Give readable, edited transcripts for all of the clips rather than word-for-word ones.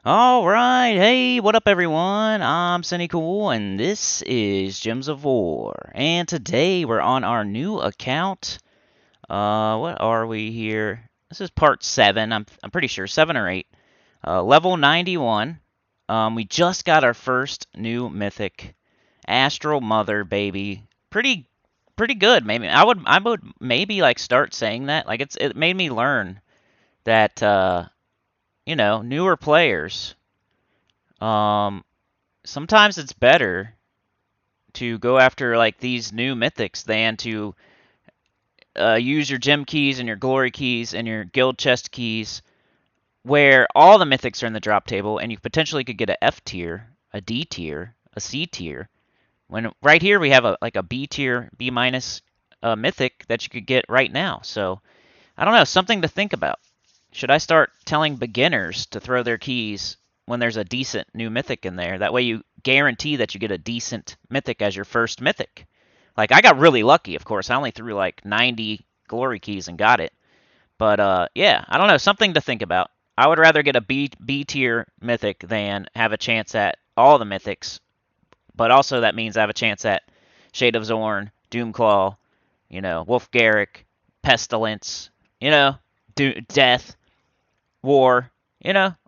All right, hey, what up, everyone? I'm Sinnycool, and this is Gems of War. And today we're on our new account. What are we here? This is part 7. I'm pretty sure 7 or 8. Level 91. We just got our first new mythic, Astral Mother, baby. Pretty good. Maybe I would maybe like start saying that. Like it made me learn that newer players. Um, Sometimes it's better to go after like these new mythics than to use your gem keys and your glory keys and your guild chest keys, where all the mythics are in the drop table, and you potentially could get a F tier, a D tier, a C tier. When right here we have a B tier, B minus mythic that you could get right now. So I don't know, something to think about. Should I start telling beginners to throw their keys when there's a decent new mythic in there? That way you guarantee that you get a decent mythic as your first mythic. Like I got really lucky, of course. I only threw like 90 glory keys and got it. But yeah, I don't know, something to think about. I would rather get a B tier mythic than have a chance at all the mythics, but also that means I have a chance at Shade of Zorn, Doomclaw, Wolf Garrick, Pestilence, you know, Death, War,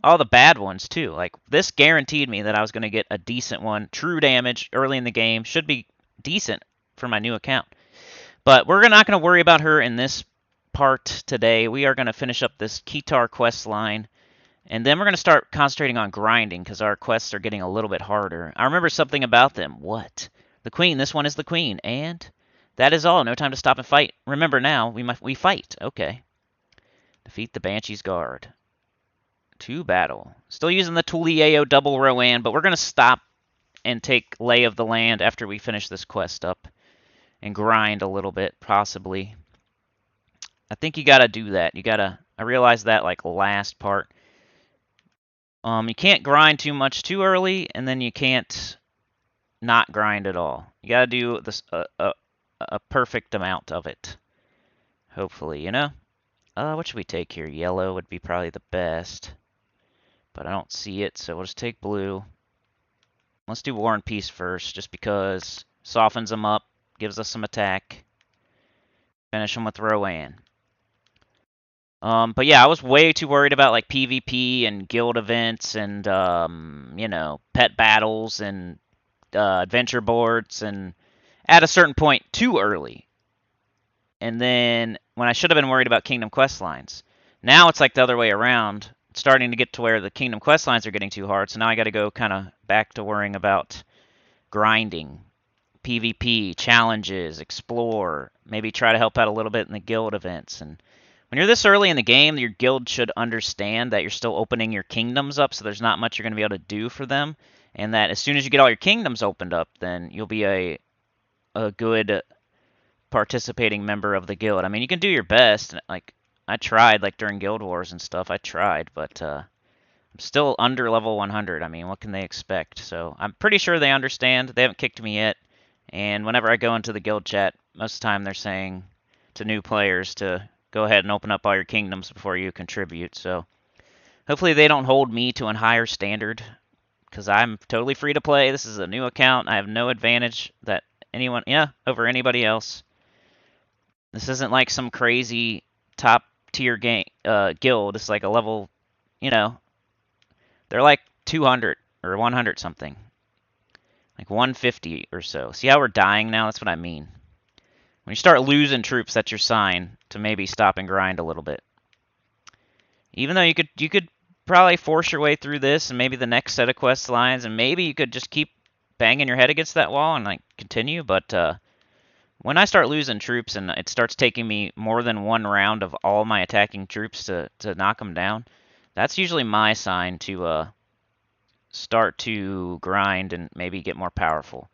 all the bad ones too. Like this guaranteed me that I was going to get a decent one. True damage early in the game should be decent for my new account. But we're not going to worry about her in this part today. We are going to finish up this Kitar quest line, and then we're going to start concentrating on grinding because our quests are getting a little bit harder. I remember something about them. What? The queen. This one is the queen. And that is all. No time to stop and fight. Remember now, we fight. Okay. Defeat the Banshee's Guard. To battle. Still using the Tulliero double Rowan, but we're going to stop and take lay of the land after we finish this quest up and grind a little bit, possibly. I think you got to do that. I realized that like last part. You can't grind too much too early, and then you can't not grind at all. You got to do this a perfect amount of it. Hopefully. What should we take here? Yellow would be probably the best, but I don't see it, so we'll just take blue. Let's do War and Peace first, just because softens them up, gives us some attack. Finish them with Rowan. But yeah, I was way too worried about like PvP and guild events and pet battles and adventure boards, and at a certain point too early. And then when I should have been worried about Kingdom Quest lines, now it's like the other way around. It's starting to get to where the Kingdom Quest lines are getting too hard, so now I got to go kind of back to worrying about grinding, PvP, challenges, explore, maybe try to help out a little bit in the guild events. And when you're this early in the game, your guild should understand that you're still opening your kingdoms up, so there's not much you're going to be able to do for them. And that as soon as you get all your kingdoms opened up, then you'll be a good participating member of the guild. I mean, you can do your best. Like I tried, like during Guild Wars and stuff, I tried, but I'm still under level 100. I mean, what can they expect? So I'm pretty sure they understand. They haven't kicked me yet. And whenever I go into the guild chat, most of the time they're saying to new players to go ahead and open up all your kingdoms before you contribute. So hopefully they don't hold me to a higher standard because I'm totally free to play. This is a new account. I have no advantage that anyone, over anybody else. This isn't like some crazy top tier game guild. It's like a level, you know, they're like 200 or 100 something. Like 150 or so. See how we're dying now? That's what I mean. When you start losing troops, that's your sign to maybe stop and grind a little bit. Even though you could probably force your way through this and maybe the next set of quest lines, and maybe you could just keep banging your head against that wall and like continue. But when I start losing troops and it starts taking me more than one round of all my attacking troops to knock them down, that's usually my sign to start to grind and maybe get more powerful.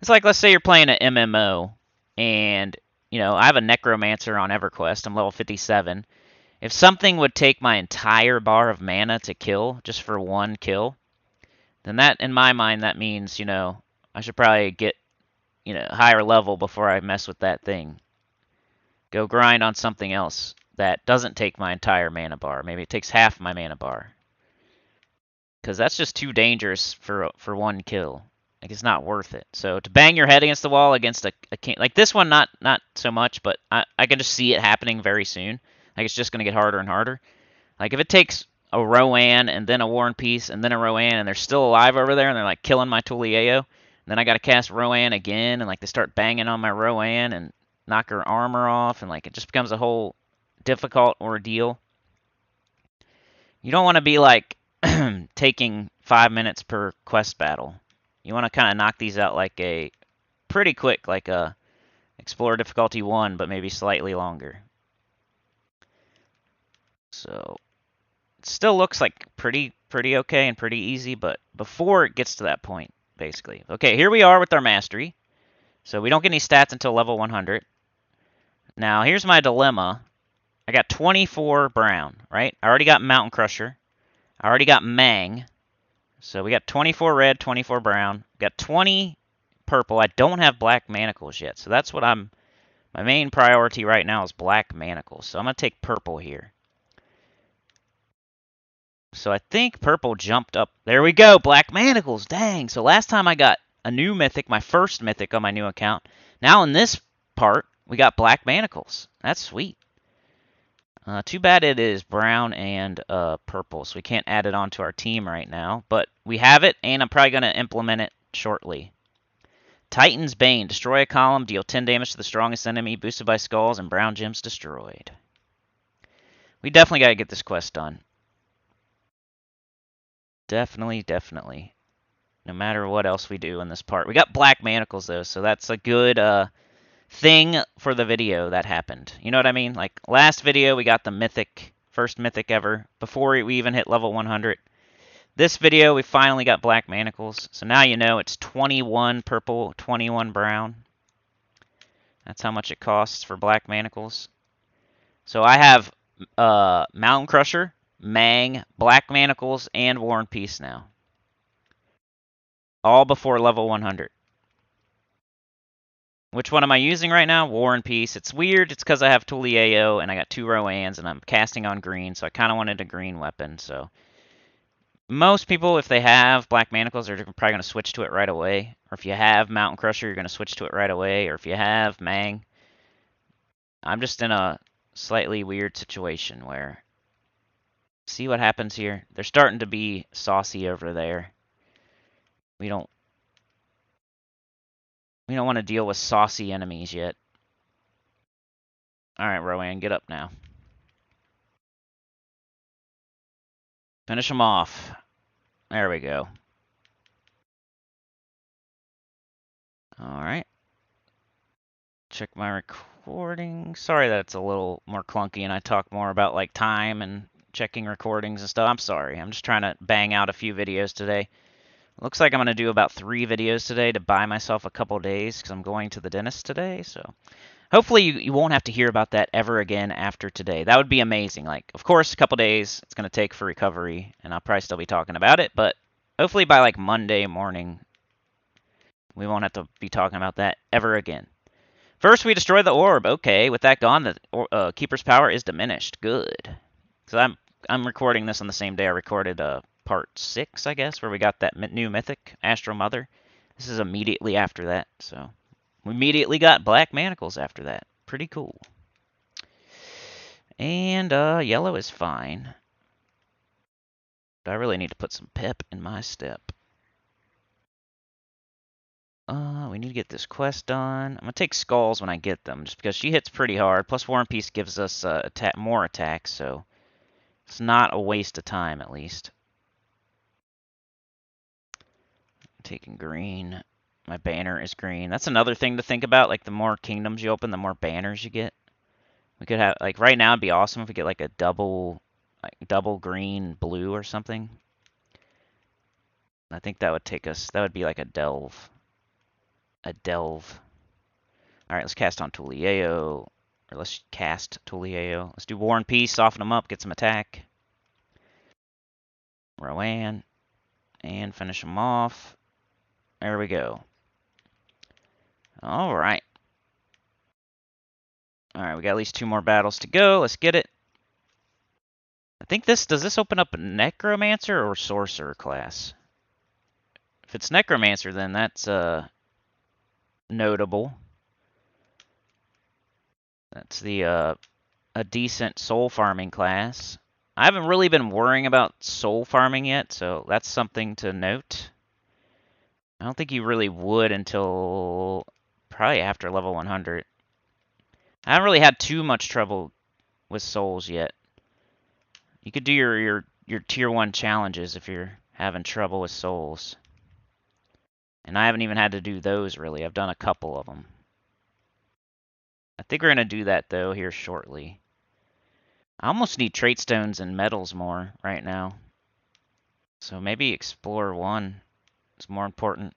It's like, let's say you're playing an MMO, and I have a Necromancer on EverQuest. I'm level 57. If something would take my entire bar of mana to kill just for one kill, then that, in my mind, that means I should probably get higher level before I mess with that thing. Go grind on something else that doesn't take my entire mana bar. Maybe it takes half my mana bar. because that's just too dangerous for one kill. Like it's not worth it. So to bang your head against the wall against a king like this one, not so much, but I can just see it happening very soon. Like it's just gonna get harder and harder. Like if it takes a Rowan and then a War and Peace and then a Rowan and they're still alive over there and they're like killing my Tulliero, then I gotta cast Rowan again and like they start banging on my Rowan and knock her armor off and like it just becomes a whole difficult ordeal. You don't want to be like taking 5 minutes per quest battle. You want to kind of knock these out like a pretty quick, like a Explorer difficulty 1, but maybe slightly longer. So it still looks like pretty okay and pretty easy, but before it gets to that point, basically. Okay, here we are with our mastery. So we don't get any stats until level 100. Now here's my dilemma. I got 24 brown, right? I already got Mountain Crusher. I already got Mang. So we got 24 red, 24 brown. Got 20 purple. I don't have Black Manacles yet. So that's what my main priority right now is Black Manacles. So I'm going to take purple here. So I think purple jumped up. There we go. Black Manacles. Dang. So last time I got a new mythic, my first mythic on my new account. Now in this part, we got Black Manacles. That's sweet. Too bad it is brown and purple, so we can't add it onto our team right now. But we have it, and I'm probably going to implement it shortly. Titan's Bane. Destroy a column, deal 10 damage to the strongest enemy, boosted by skulls, and brown gems destroyed. We definitely got to get this quest done. Definitely. No matter what else we do in this part. We got Black Manacles, though, so that's a good thing for the video that happened. You know what I mean? Like last video, we got the mythic, first mythic ever, before we even hit level 100. This video, we finally got Black Manacles. So now you know it's 21 purple, 21 brown. That's how much it costs for Black Manacles. So I have Mountain Crusher, Mang, Black Manacles, and War and Peace now. All before level 100. Which one am I using right now? War and Peace. It's weird. It's because I have Tulliero and I got 2 Roans and I'm casting on green, so I kind of wanted a green weapon. So most people, if they have Black Manacles, are probably going to switch to it right away. Or if you have Mountain Crusher, you're going to switch to it right away. Or if you have Mang, I'm just in a slightly weird situation where, see what happens here? They're starting to be saucy over there. We don't want to deal with saucy enemies yet. All right, Rowan, get up now. Finish them off. There we go. All right. Check my recording. Sorry that it's a little more clunky and I talk more about like time and checking recordings and stuff. I'm sorry. I'm just trying to bang out a few videos today. Looks like I'm going to do about 3 videos today to buy myself a couple days because I'm going to the dentist today. So hopefully you won't have to hear about that ever again after today. That would be amazing. Like, of course, a couple days it's going to take for recovery and I'll probably still be talking about it. But hopefully by like Monday morning, we won't have to be talking about that ever again. First, we destroy the orb. Okay, with that gone, the Keeper's power is diminished. Good. So I'm recording this on the same day I recorded part 6, I guess, where we got that new mythic, Astro Mother. This is immediately after that, so we immediately got Black Manacles after that. Pretty cool. And yellow is fine. But I really need to put some pep in my step. We need to get this quest done. I'm going to take skulls when I get them, just because she hits pretty hard. Plus War and Peace gives us more attacks, so it's not a waste of time, at least. Taking green. My banner is green. That's another thing to think about. Like, the more kingdoms you open, the more banners you get. We could have, like, right now it'd be awesome if we get, like, a double green, blue or something. I think that would take us, that would be like a delve. A delve. Alright, let's cast on Tulliero. Or let's cast Tulliero. Let's do War and Peace, soften them up, get some attack. Rowan. And finish them off. There we go. Alright. Alright, we got at least 2 more battles to go. Let's get it. I think does this open up a Necromancer or Sorcerer class? If it's Necromancer, then that's notable. That's a decent soul farming class. I haven't really been worrying about soul farming yet, so that's something to note. I don't think you really would until probably after level 100. I haven't really had too much trouble with souls yet. You could do your tier 1 challenges if you're having trouble with souls. And I haven't even had to do those really. I've done a couple of them. I think we're going to do that though here shortly. I almost need trait stones and metals more right now. So maybe Explorer 1 is more important.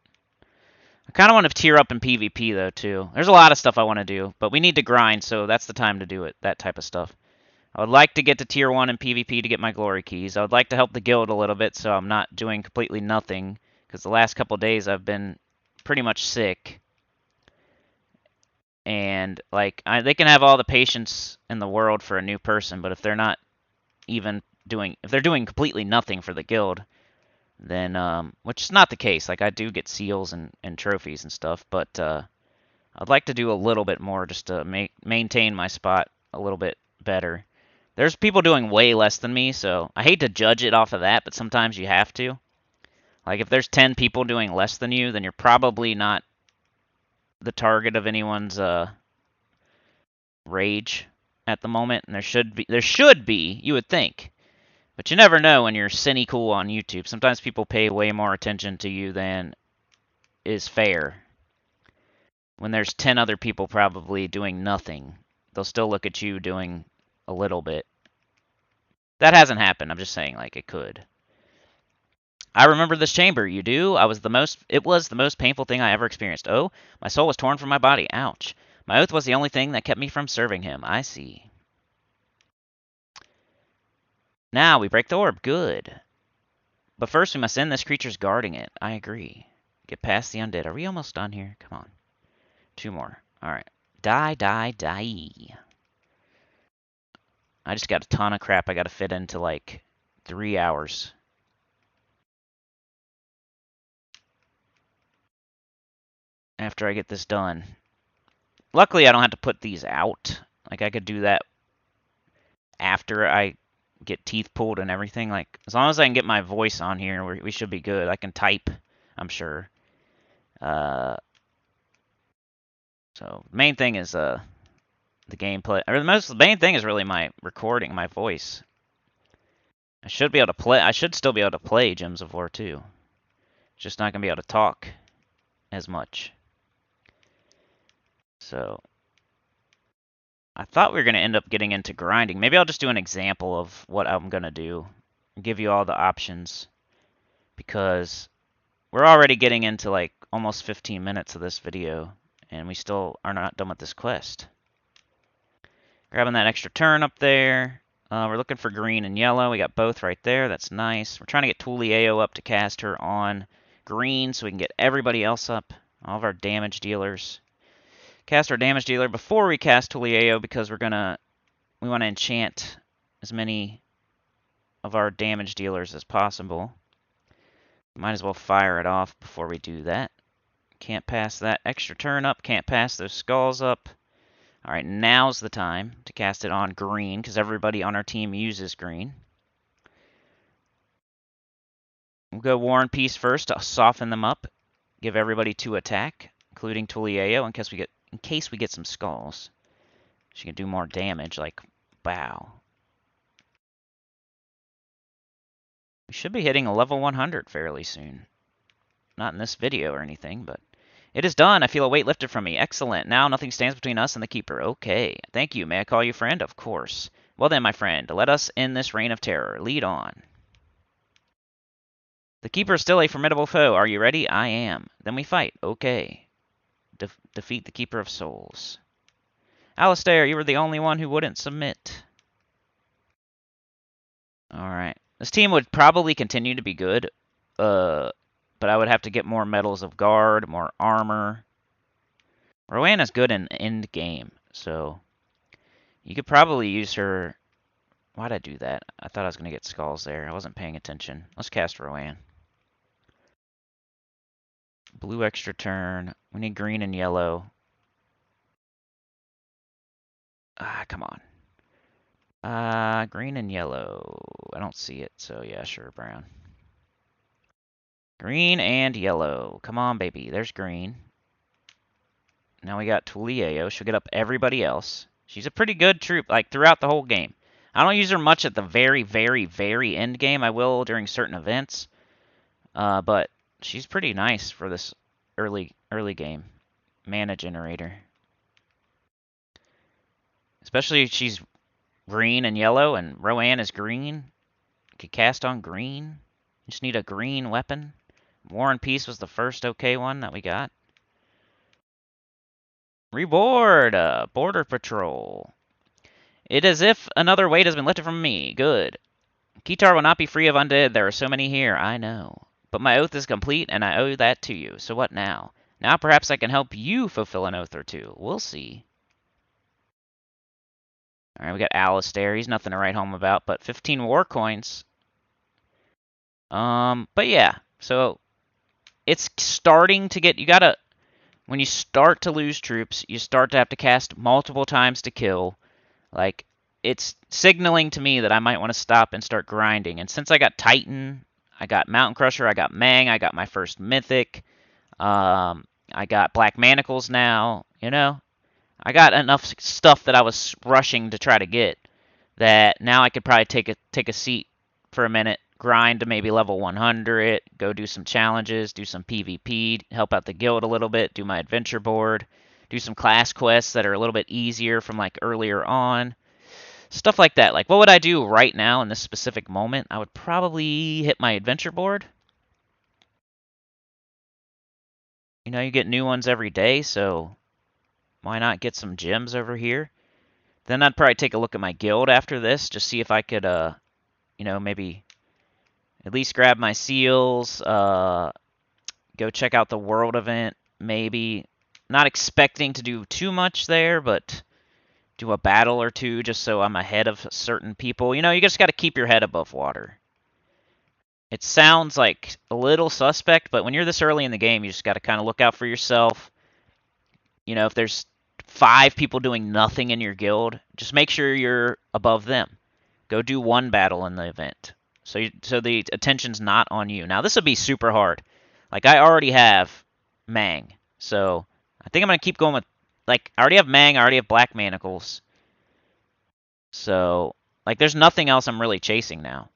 I kind of want to tier up in PvP though too. There's a lot of stuff I want to do, but we need to grind, so that's the time to do it, that type of stuff. I would like to get to tier 1 in PvP to get my glory keys. I would like to help the guild a little bit so I'm not doing completely nothing, because the last couple days I've been pretty much sick. And like they can have all the patience in the world for a new person, but if they're not even doing, if they're doing completely nothing for the guild, then which is not the case. Like I do get seals and trophies and stuff, but I'd like to do a little bit more just to maintain my spot a little bit better. There's people doing way less than me, so I hate to judge it off of that, but sometimes you have to. Like if there's 10 people doing less than you, then you're probably not the target of anyone's rage at the moment, and there should be, you would think. But you never know when you're Sinnycool on YouTube. Sometimes people pay way more attention to you than is fair. When there's 10 other people probably doing nothing, they'll still look at you doing a little bit. That hasn't happened. I'm just saying, like, it could. I remember this chamber. You do? It was the most painful thing I ever experienced. Oh, my soul was torn from my body. Ouch. My oath was the only thing that kept me from serving him. I see. Now we break the orb. Good. But first we must end this creature's guarding it. I agree. Get past the undead. Are we almost done here? Come on. 2 more. Alright. Die, die, die. I just got a ton of crap I gotta fit into like 3 hours. After I get this done. Luckily I don't have to put these out. Like I could do that after I get teeth pulled and everything. Like as long as I can get my voice on here, we should be good. I can type, I'm sure. So the main thing is the gameplay. Or the main thing is really my recording, my voice. I should be able to play. I should still be able to play Gems of War 2. Just not gonna be able to talk as much. So I thought we were gonna end up getting into grinding. Maybe I'll just do an example of what I'm gonna do. Give you all the options because we're already getting into like almost 15 minutes of this video and we still are not done with this quest. Grabbing that extra turn up there. We're looking for green and yellow. We got both right there. That's nice. We're trying to get Tulliero up to cast her on green so we can get everybody else up. All of our damage dealers. Cast our damage dealer before we cast Tulliero because we want to enchant as many of our damage dealers as possible. Might as well fire it off before we do that. Can't pass that extra turn up. Can't pass those skulls up. Alright, now's the time to cast it on green, because everybody on our team uses green. We'll go War and Peace first to soften them up. Give everybody 2 attack, including Tulliero, in case we get some skulls. She can do more damage, like, wow. We should be hitting a level 100 fairly soon. Not in this video or anything, but... It is done. I feel a weight lifted from me. Excellent. Now nothing stands between us and the Keeper. Okay. Thank you. May I call you friend? Of course. Well then, my friend, let us end this reign of terror. Lead on. The Keeper is still a formidable foe. Are you ready? I am. Then we fight. Okay. Defeat the Keeper of Souls. Alistair, you were the only one who wouldn't submit. Alright. This team would probably continue to be good. But I would have to get more medals of guard, more armor. Rowanna's good in end game, so you could probably use her Why'd I do that? I thought I was going to get skulls there. I wasn't paying attention. Let's cast Rowan. Blue extra turn. We need green and yellow. Ah, come on. Green and yellow. I don't see it, so yeah, sure, brown. Green and yellow. Come on, baby. There's green. Now we got Tulliero. She'll get up everybody else. She's a pretty good troop, like, throughout the whole game. I don't use her much at the very, very, very end game. I will during certain events. But she's pretty nice for this early game. Mana generator. Especially if she's green and yellow, and Rowan is green. Could cast on green. Just need a green weapon. War and Peace was the first okay one that we got. Reward! Border Patrol. It is as if another weight has been lifted from me. Good. Kitar will not be free of undead. There are so many here, I know. But my oath is complete, and I owe that to you. So what now? Now perhaps I can help you fulfill an oath or two. We'll see. Alright, we got Alistair. He's nothing to write home about, but 15 war coins. But yeah, so it's starting to get, when you start to lose troops, you start to have to cast multiple times to kill. Like, it's signaling to me that I might want to stop and start grinding. And since I got Titan, I got Mountain Crusher, I got Mang, I got my first Mythic, I got Black Manacles now, I got enough stuff that I was rushing to try to get that now I could probably take a seat for a minute, grind to maybe level 100, go do some challenges, do some PvP, help out the guild a little bit, do my adventure board, do some class quests that are a little bit easier from like earlier on. Stuff like that. Like, what would I do right now in this specific moment? I would probably hit my adventure board. You get new ones every day, so why not get some gems over here? Then I'd probably take a look at my guild after this, just see if I could, maybe at least grab my seals, go check out the world event, maybe. Not expecting to do too much there, but do a battle or two just so I'm ahead of certain people. You just got to keep your head above water. It sounds like a little suspect, but when you're this early in the game, you just got to kind of look out for yourself. If there's 5 people doing nothing in your guild, just make sure you're above them. Go do one battle in the event. So the attention's not on you. Now, this would be super hard. Like, I already have Mang. So, I think I'm going to keep going with... Like, I already have Mang. I already have Black Manacles. So, like, there's nothing else I'm really chasing now.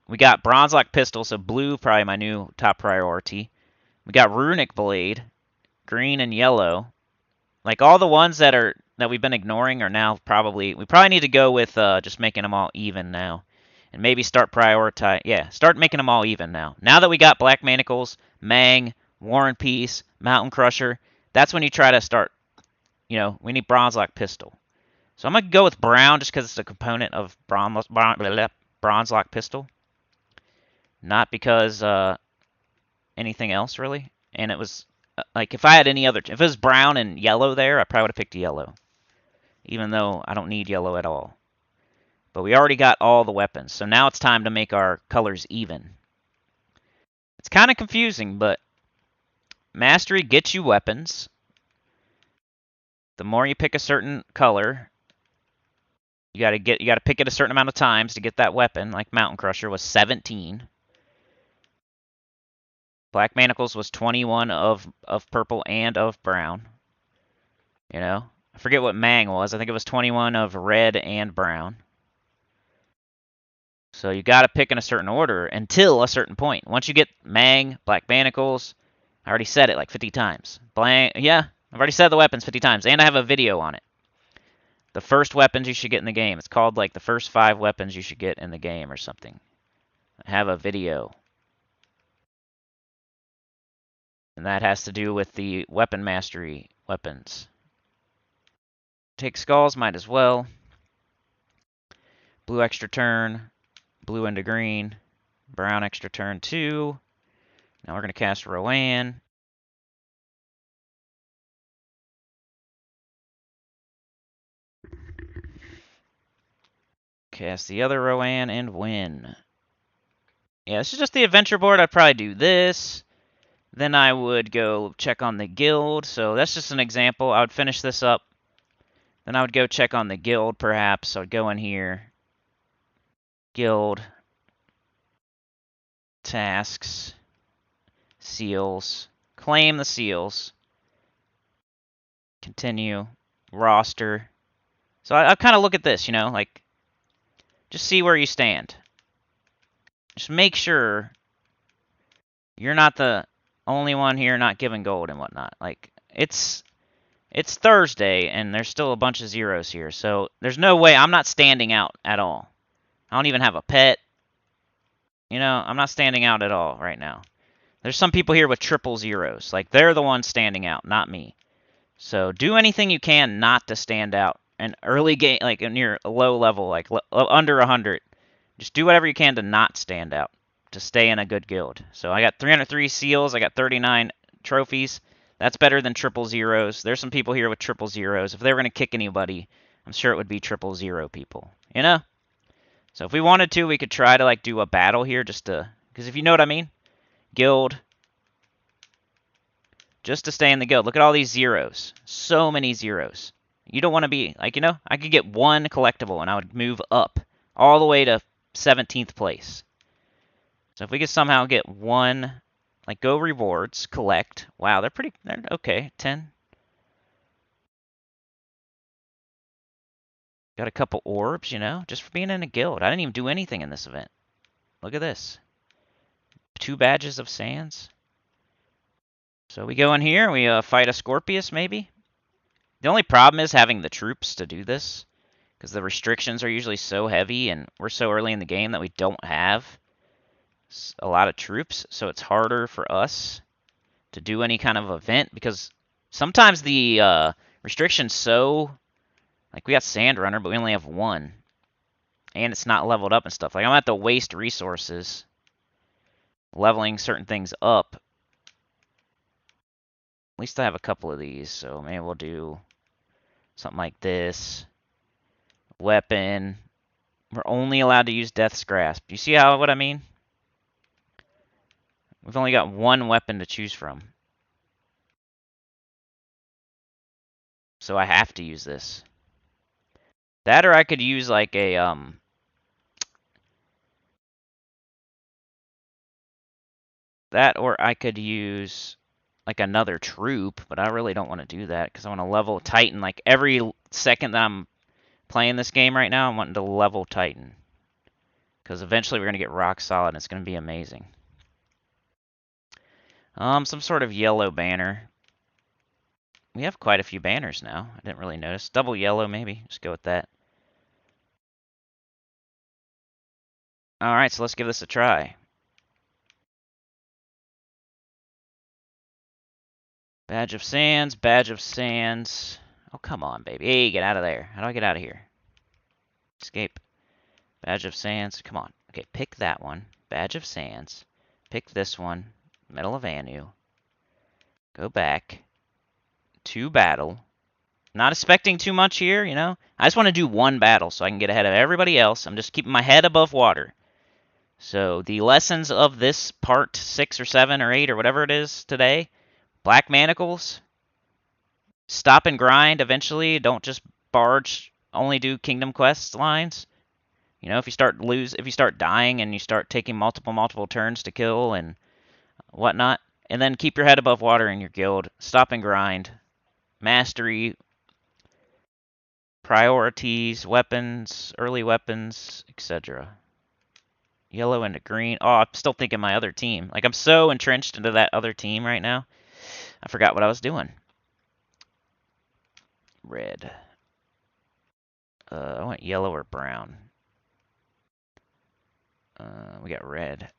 We got Bronze Lock Pistol, so blue probably my new top priority. We got Runic Blade, green and yellow. Like, all the ones that we've been ignoring are now probably... We probably need to go with just making them all even now. And maybe start start making them all even now. Now that we got Black Manacles, Mang, War and Peace, Mountain Crusher, that's when you try to start, we need Bronze Lock Pistol. So I'm going to go with brown just because it's a component of Bronze Lock Pistol. Not because anything else, really. And it was, like, if I had any other... If it was brown and yellow there, I probably would have picked yellow. Even though I don't need yellow at all. But we already got all the weapons, so now it's time to make our colors even. It's kind of confusing, but mastery gets you weapons. The more you pick a certain color, you gotta pick it a certain amount of times to get that weapon. Like Mountain Crusher was 17. Black Manacles was 21 of purple and of brown. I forget what Mang was. I think it was 21 of red and brown. So you got to pick in a certain order until a certain point. Once you get Mang, Black Manacles, I already said it like 50 times. Yeah, I've already said the weapons 50 times, and I have a video on it. The first weapons you should get in the game. It's called like the first 5 weapons you should get in the game or something. I have a video. And that has to do with the weapon mastery weapons. Take skulls, might as well. Blue extra turn. Blue into green. Brown extra turn 2. Now we're going to cast Rowan. Cast the other Rowan and win. Yeah, this is just the adventure board. I'd probably do this. Then I would go check on the guild. So that's just an example. I would finish this up. Then I would go check on the guild, perhaps. So I'd go in here. Guild. Tasks. Seals. Claim the seals. Continue. Roster. So I kind of look at this, you know, like, just see where you stand. Just make sure you're not the only one here not giving gold and whatnot. Like, it's Thursday, and there's still a bunch of zeros here, so there's no way I'm not standing out at all. I don't even have a pet. You know, I'm not standing out at all right now. There's some people here with triple zeros. Like, they're the ones standing out, not me. So do anything you can not to stand out. And early game, like in your low level, like under 100, just do whatever you can to not stand out, to stay in a good guild. So I got 303 seals, I got 39 trophies. That's better than triple zeros. There's some people here with triple zeros. If they were going to kick anybody, I'm sure it would be triple zero people, you know? So if we wanted to, we could try to like do a battle here just to, because if you know what I mean, guild, just to stay in the guild. Look at all these zeros. So many zeros. You don't want to be, like, you know, I could get one collectible and I would move up all the way to 17th place. So if we could somehow get one, like, go rewards, collect. Wow, they're okay, 10. Got a couple orbs, you know, just for being in a guild. I didn't even do anything in this event. Look at this. 2 badges of sands. So we go in here, we fight a Scorpius, maybe. The only problem is having the troops to do this, because the restrictions are usually so heavy, and we're so early in the game that we don't have a lot of troops, so it's harder for us to do any kind of event, because sometimes the restriction's so, like, we got Sand Runner, but we only have 1, and it's not leveled up and stuff. Like, I'm gonna have to waste resources leveling certain things up. At least I have a couple of these, so maybe we'll do something like this. Weapon. We're only allowed to use Death's Grasp. You see what I mean? We've only got 1 weapon to choose from. So I have to use this. That, or I could use like a that, or I could use like another troop, but I really don't want to do that because I want to level Titan. Like every second that I'm playing this game right now, I'm wanting to level Titan. Because eventually we're going to get rock solid and it's going to be amazing. Some sort of yellow banner. We have quite a few banners now. I didn't really notice. Double yellow, maybe. Just go with that. Alright, so let's give this a try. Badge of Sands, Badge of Sands. Oh, come on, baby. Hey, get out of there. How do I get out of here? Escape. Badge of Sands. Come on. Okay, pick that one. Badge of Sands. Pick this one. Medal of Anu. Go back. To battle. Not expecting too much here, you know. I just want to do 1 battle so I can get ahead of everybody else. I'm just keeping my head above water. So the lessons of this part 6 or 7 or 8 or whatever it is today. Black Manacles. Stop and grind eventually. Don't just barge. Only do Kingdom Quest lines. You know, if you start dying and you start taking multiple turns to kill and whatnot, and then keep your head above water in your guild. Stop and grind. Mastery. Priorities, weapons, early weapons, etc. Yellow into green. Oh, I'm still thinking my other team. Like, I'm so entrenched into that other team right now. I forgot what I was doing. Red. I want yellow or brown. We got red.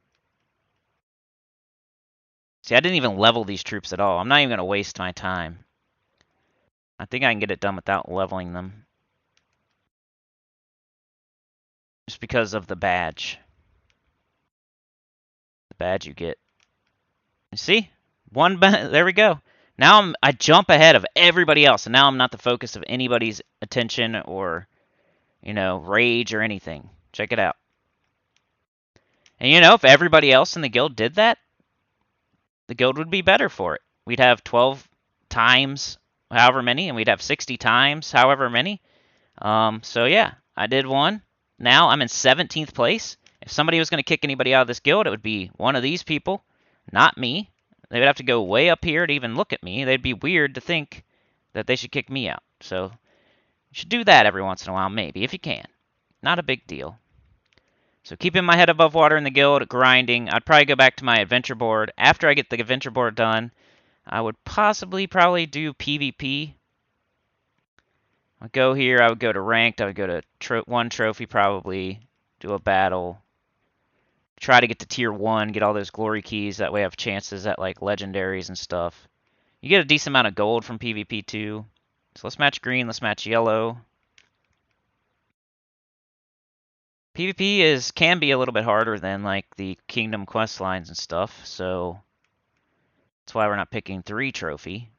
See, I didn't even level these troops at all. I'm not even going to waste my time. I think I can get it done without leveling them. Just because of the badge. The badge you get. You see? There we go. Now I jump ahead of everybody else, and now I'm not the focus of anybody's attention or rage or anything. Check it out. And if everybody else in the guild did that, the guild would be better for it. We'd have 12 times however many, and we'd have 60 times however many. So yeah, I did one. Now I'm in 17th place. If somebody was going to kick anybody out of this guild, it would be one of these people, not me. They would have to go way up here to even look at me. They'd be weird to think that they should kick me out. So you should do that every once in a while, maybe, if you can. Not a big deal. So keeping my head above water in the guild, grinding. I'd probably go back to my adventure board. After I get the adventure board done, I would probably do PvP. I'd go here, I would go to ranked, I would go to one trophy probably, do a battle. Try to get to tier 1, get all those glory keys, that way I have chances at like legendaries and stuff. You get a decent amount of gold from PvP too. So let's match green, let's match yellow. PvP can be a little bit harder than like the kingdom quest lines and stuff, so that's why we're not picking 3 trophy.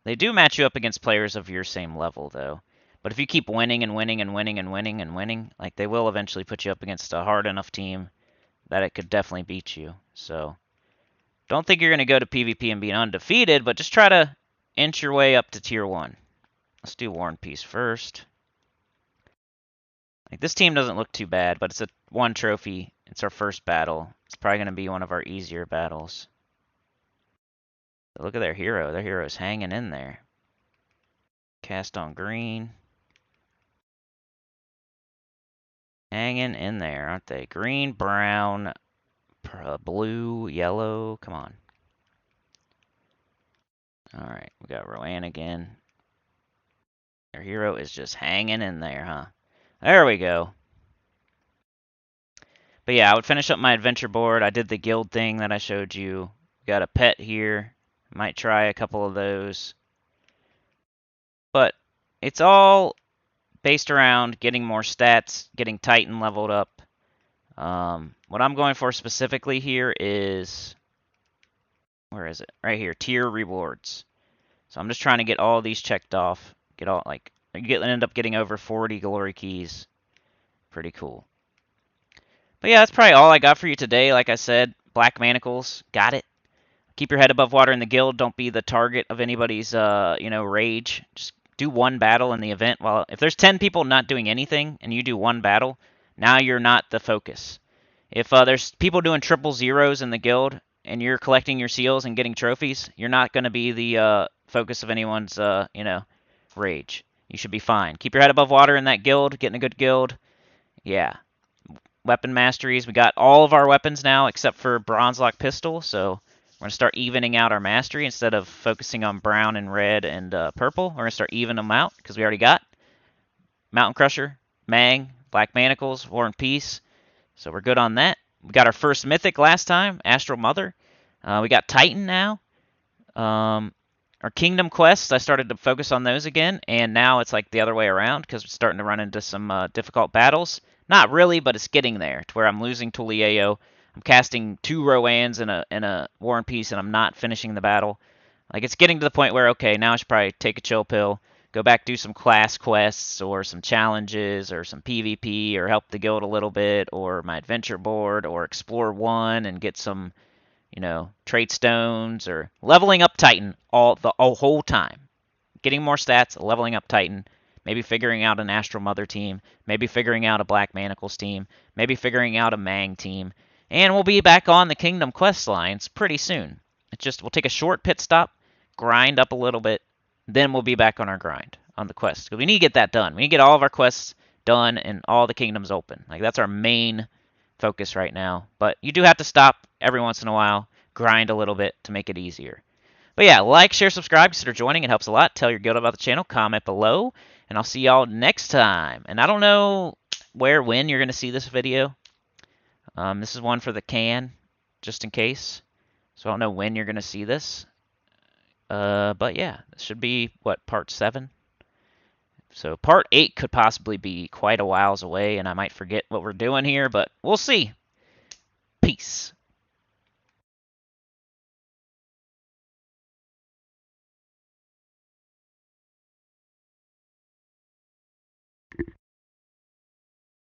They do match you up against players of your same level though. But if you keep winning and winning and winning and winning and winning, like they will eventually put you up against a hard enough team that it could definitely beat you. So don't think you're going to go to PvP and be undefeated, but just try to inch your way up to tier 1. Let's do War and Peace first. Like this team doesn't look too bad, but it's a 1 trophy. It's our first battle. It's probably going to be one of our easier battles. But look at their hero. Their hero is hanging in there. Cast on green. Hanging in there, aren't they? Green, brown, blue, yellow. Come on. Alright, we got Rowan again. Their hero is just hanging in there, huh? There we go. But yeah, I would finish up my adventure board. I did the guild thing that I showed you. Got a pet here. Might try a couple of those. But it's all based around getting more stats, getting Titan leveled up. What I'm going for specifically here is, where is it? Right here, tier rewards. So I'm just trying to get all these checked off. Get all, like, you end up getting over 40 glory keys. Pretty cool. But yeah, that's probably all I got for you today. Like I said, Black Manacles, got it. Keep your head above water in the guild. Don't be the target of anybody's, rage. Just do 1 battle in the event. Well, if there's 10 people not doing anything and you do 1 battle, now you're not the focus. If there's people doing triple zeros in the guild and you're collecting your seals and getting trophies, you're not going to be the focus of anyone's, rage. You should be fine. Keep your head above water in that guild, getting a good guild. Yeah. Weapon masteries. We got all of our weapons now except for bronze lock pistol, so we're going to start evening out our mastery instead of focusing on brown and red and purple. We're going to start evening them out because we already got Mountain Crusher, Mang, Black Manacles, War and Peace. So we're good on that. We got our first mythic last time, Astral Mother. We got Titan now. Our Kingdom quests, I started to focus on those again, and now it's like the other way around because we're starting to run into some difficult battles. Not really, but it's getting there to where I'm losing Tulliero. I'm casting 2 Roans in a War and Peace, and I'm not finishing the battle. Like, it's getting to the point where, okay, now I should probably take a chill pill, go back, do some class quests, or some challenges, or some PvP, or help the guild a little bit, or my adventure board, or explore 1 and get some, trait stones, or leveling up Titan the whole time. Getting more stats, leveling up Titan, maybe figuring out an Astral Mother team, maybe figuring out a Black Manacles team, maybe figuring out a Mang team, and we'll be back on the Kingdom quest lines pretty soon. We'll take a short pit stop, grind up a little bit, then we'll be back on our grind on the quest. Because we need to get that done. We need to get all of our quests done and all the kingdoms open. Like, that's our main focus right now. But you do have to stop every once in a while, grind a little bit to make it easier. But yeah, like, share, subscribe, consider joining. It helps a lot. Tell your guild about the channel, comment below, and I'll see y'all next time. And I don't know when you're going to see this video. This is one for the can, just in case. So I don't know when you're going to see this. But yeah, this should be, part 7? So part 8 could possibly be quite a whiles away, and I might forget what we're doing here, but we'll see. Peace.